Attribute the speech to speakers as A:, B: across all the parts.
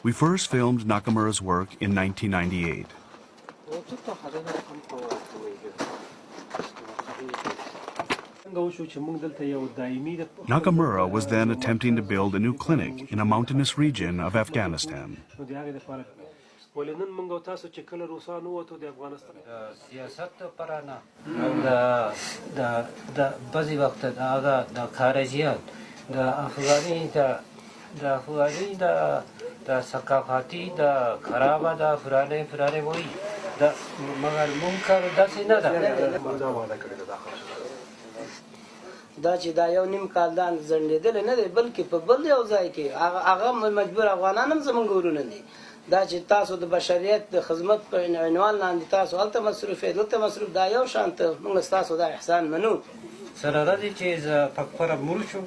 A: We first filmed Nakamura's work in 1998. Nakamura was then attempting to build a new clinic in a mountainous region of Afghanistan.
B: دا چې دا یو نیم کال دا ځنډېدل نه دی بلکې په بل یو ځای کې هغه مجبور افغانان هم زمونږ ورونه دي دا چې تاسو د بشریت د خدمت په عنوان لاندې تاسو هلته مصروف یې دلته مصروف دا یو شانته موږ ستاسو دا احسان منو
C: سره راځي چې زه په خپله مړ شم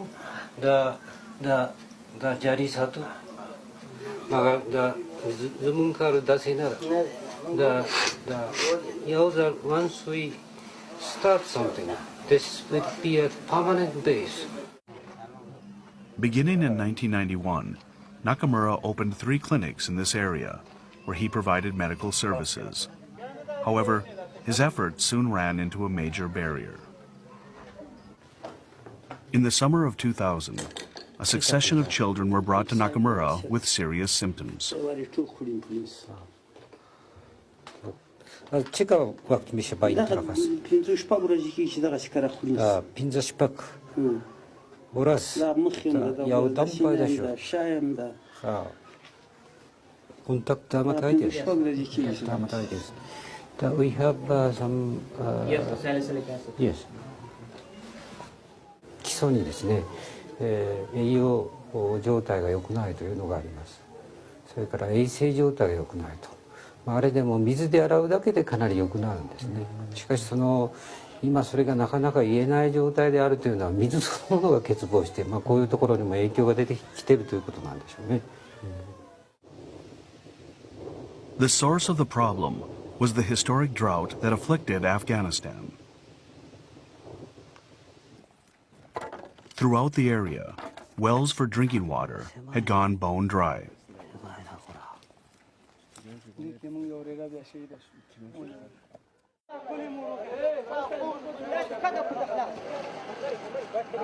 C: دا جاري ساتو مګر دا زمونږ کار داسې نه ده دا یو ځل once we start something this would be a permanent base.
A: Beginning in 1991, Nakamura opened 3 clinics in this area where he provided medical services. However, his efforts soon ran into a major barrier. In the summer of 2000, a succession of children were brought to Nakamura with serious symptoms.
C: چیکار وقت میشه با این طرف است؟
B: 56 ورځې کې چې دغه شکر خوري
C: 56 ورځ یو دم پیدا شو
B: شایم ده
C: contact dermatitis. Dermatitis. We have some
D: salicylic acid.
C: yes. 基礎にですね、栄養状態が良くないというのがあります。それから衛生状態が良くないと。あれでも水で洗うだけでかなり良くなるんですね。しかし今それがなかなか言えない状態であるというのは水そのものが欠乏して、こういうところにも影響が出てきているということなんでしょうね。
A: The source of the problem was the historic drought that afflicted Afghanistan. Throughout the area, wells for drinking water had gone bone dry.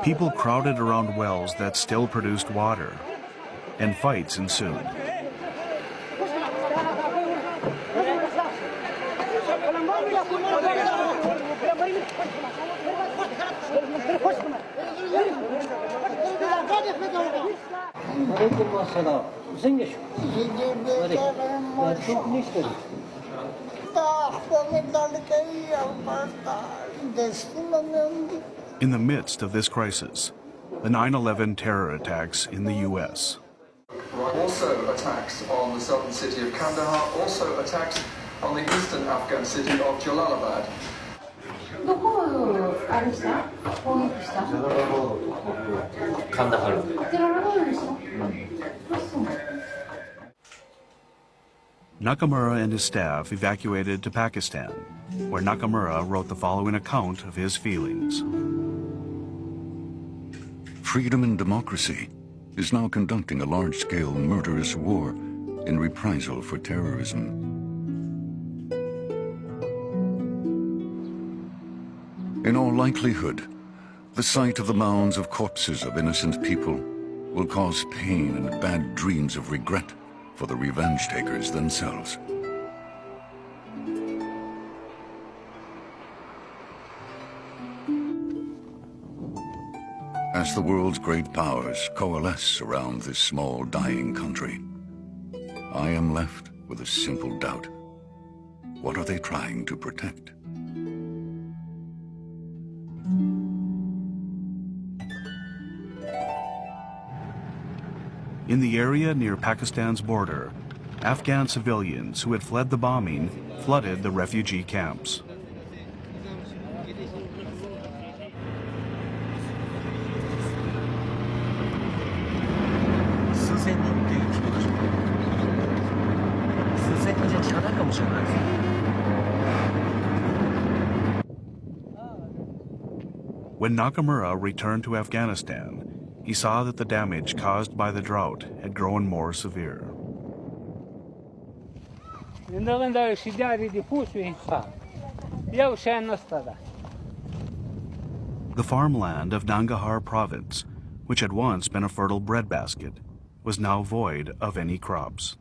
A: People crowded around wells that still produced water, and fights ensued. In the midst of this crisis, the 9/11 terror attacks in the U.S.
E: Also attacks on the southern city of Kandahar, also attacks on the eastern Afghan city of Jalalabad.
A: Nakamura and his staff evacuated to Pakistan, where Nakamura wrote the following account of his feelings.
F: Freedom and democracy is now conducting a large-scale murderous war in reprisal for terrorism. In all likelihood, the sight of the mounds of corpses of innocent people will cause pain and bad dreams of regret for the revenge takers themselves. As the world's great powers coalesce around this small, dying country, I am left with a simple doubt. What are they trying to protect?
A: In the area near Pakistan's border, Afghan civilians who had fled the bombing flooded the refugee camps. When Nakamura returned to Afghanistan, he saw that the damage caused by the drought had grown more severe. The farmland of Nangarhar province, which had once been a fertile breadbasket, was now void of any crops.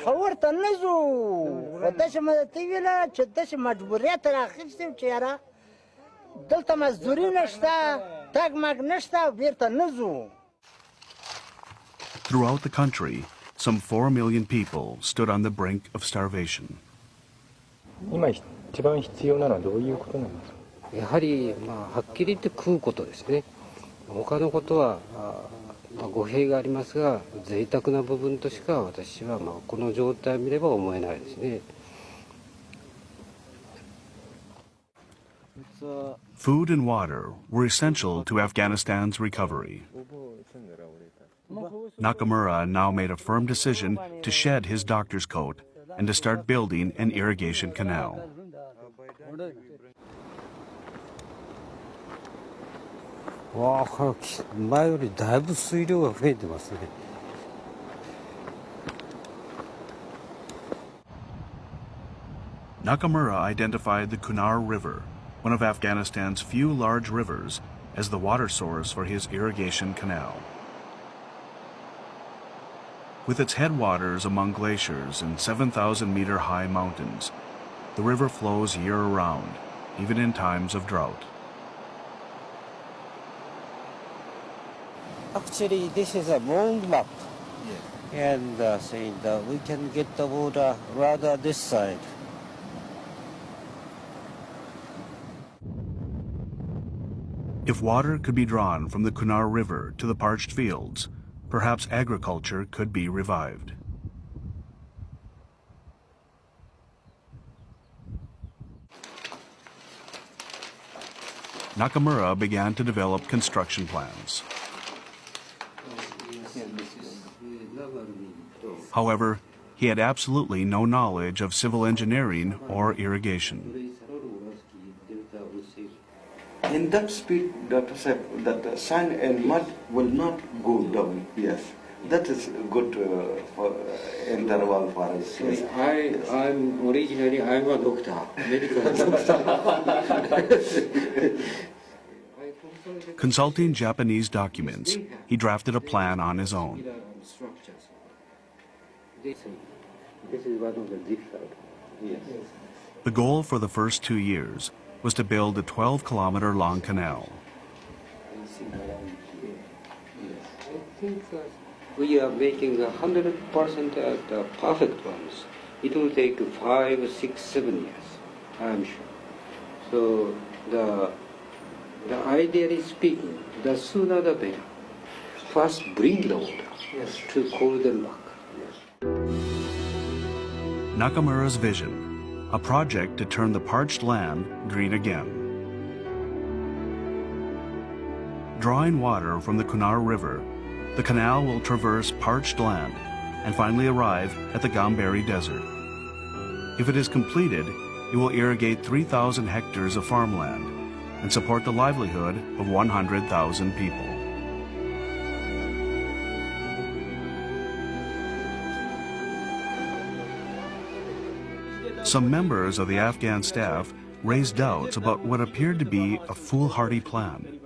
G: خور ته نه ځو خو داسې مدته ویله چې داسې مجبوریت راخیستیم چې یاره دلته مزدوري نشته تګ مګ نشته بیرته نه ځو.
A: Throughout the country, some 4 million people stood on the brink of starvation.
H: 今一番必要なのはどういうことなんですか。
C: やはりはっきり言って食うことですね。他のことは語弊がありますが贅沢な部分としか私はこの状態を見れば思えないですね。
A: Food and water were essential to Afghanistan's recovery. Nakamura now made a firm decision to shed his doctor's coat and to start building an irrigation canal. Nakamura identified the Kunar River, one of Afghanistan's few large rivers, as the water source for his irrigation canal. With its headwaters among glaciers and 7,000-meter high mountains, the river flows year-round, even in times of drought.
I: Actually, this is a wrong map, and saying that we can get the water rather this side.
A: If water could be drawn from the Kunar River to the parched fields, perhaps agriculture could be revived. Nakamura began to develop construction plans. However, he had absolutely no knowledge of civil engineering or irrigation.
J: In that speed, Dr. said that the sand and mud will not go down. Yes, that is good for interval for us. Yes.
I: I'm a doctor, medical doctor.
A: Consulting Japanese documents, he drafted a plan on his own.
C: This is one of the difficult.
I: Yes.
A: The goal for the first 2 years was to build a 12-kilometer long canal.
C: I think we are making 100% the perfect ones. It will take 5, 6, 7 years, I'm sure. So the ideally speaking, the sooner the better. First bring the water to Golden Rock.
A: Nakamura's vision, a project to turn the parched land green again. Drawing water from the Kunar River, the canal will traverse parched land and finally arrive at the Gambari Desert. If it is completed, it will irrigate 3,000 hectares of farmland and support the livelihood of 100,000 people. Some members of the Afghan staff raised doubts about what appeared to be a foolhardy plan,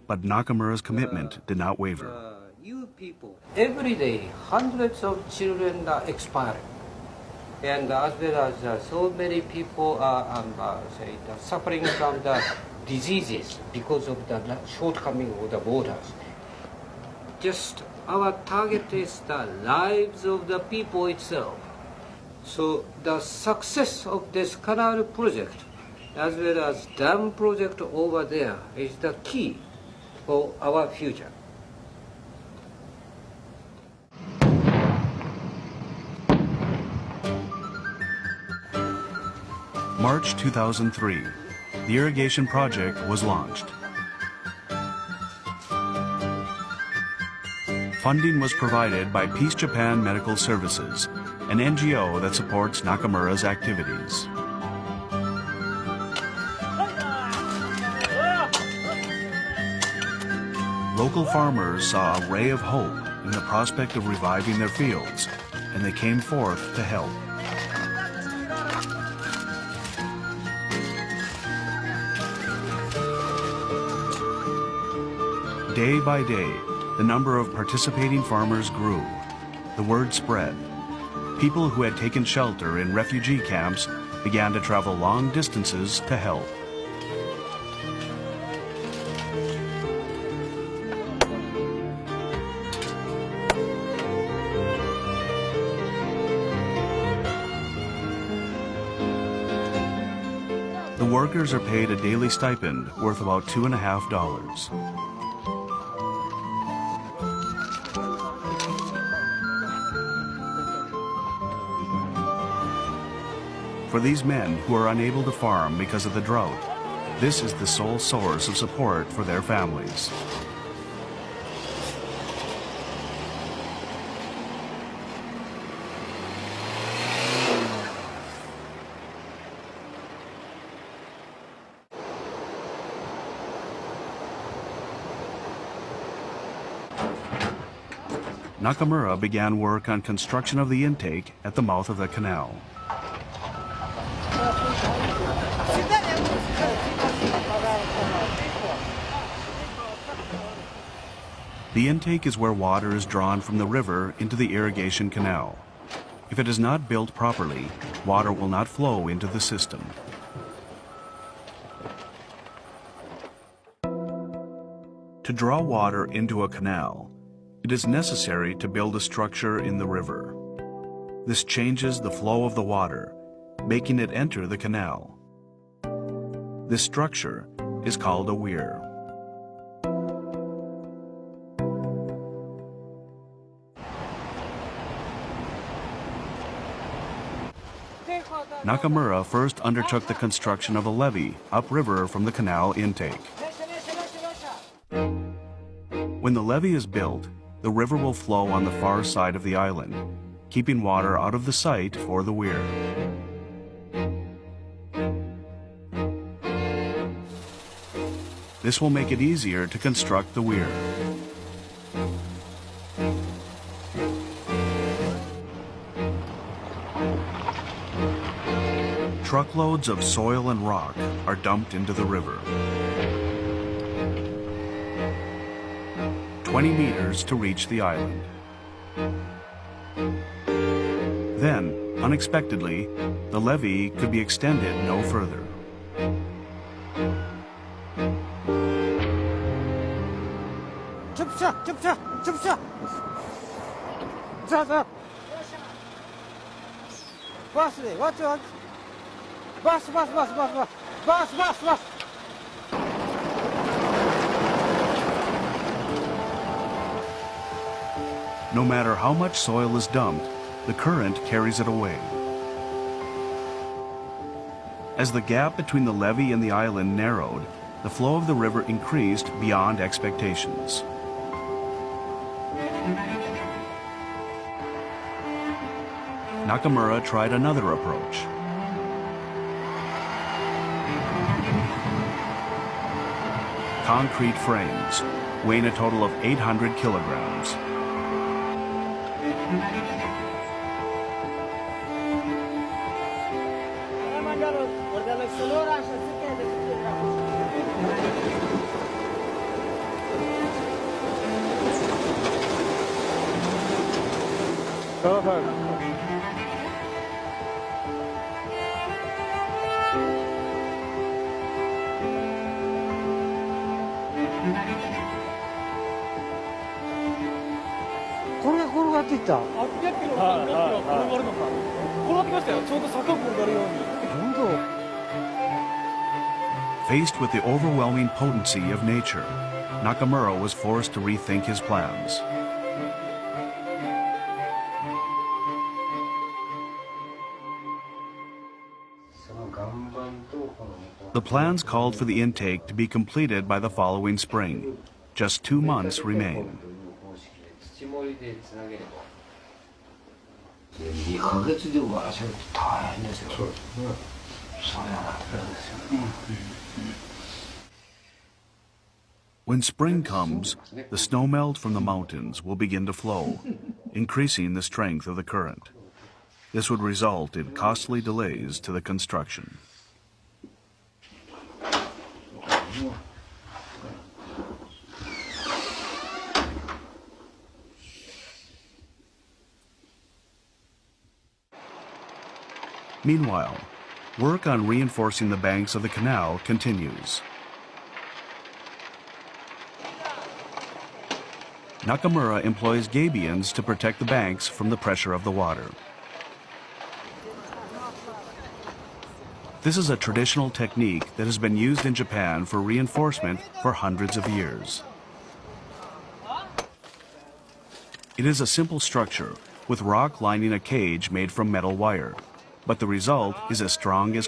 A: but Nakamura's commitment did not waver.
C: You people, every day, hundreds of children are expiring, and as well as so many people are suffering from the diseases because of the shortcoming of the borders. Just our target is the lives of the people itself. So the success of this canal project as well as dam project over there is the key for our future.
A: March 2003, the irrigation project was launched. Funding was provided by Peace Japan Medical Services, an NGO that supports Nakamura's activities. Local farmers saw a ray of hope in the prospect of reviving their fields, and they came forth to help. Day by day, the number of participating farmers grew. The word spread. People who had taken shelter in refugee camps began to travel long distances to help. The workers are paid a daily stipend worth about $2.50. For these men who are unable to farm because of the drought, this is the sole source of support for their families. Nakamura began work on construction of the intake at the mouth of the canal. The intake is where water is drawn from the river into the irrigation canal. If it is not built properly, water will not flow into the system. To draw water into a canal, it is necessary to build a structure in the river. This changes the flow of the water, making it enter the canal. This structure is called a weir. Nakamura first undertook the construction of a levee upriver from the canal intake. When the levee is built, the river will flow on the far side of the island, keeping water out of the site for the weir. This will make it easier to construct the weir. Truckloads of soil and rock are dumped into the river. 20 meters to reach the island. Then, unexpectedly, the levee could be extended no further. No matter how much soil is dumped, the current carries it away. As the gap between the levee and the island narrowed, the flow of the river increased beyond expectations. Nakamura tried another approach. Concrete frames, weighing a total of 800 kilograms. Faced with the overwhelming potency of nature, Nakamura was forced to rethink his plans. The plans called for the intake to be completed by the following spring. Just 2 months remain. When spring comes, the snowmelt from the mountains will begin to flow, increasing the strength of the current. This would result in costly delays to the construction. Meanwhile, work on reinforcing the banks of the canal continues. Nakamura employs gabions to protect the banks from the pressure of the water. This is a traditional technique that has been used in Japan for reinforcement for hundreds of years. It is a simple structure with rock lining a cage made from metal wire, but the result is as strong as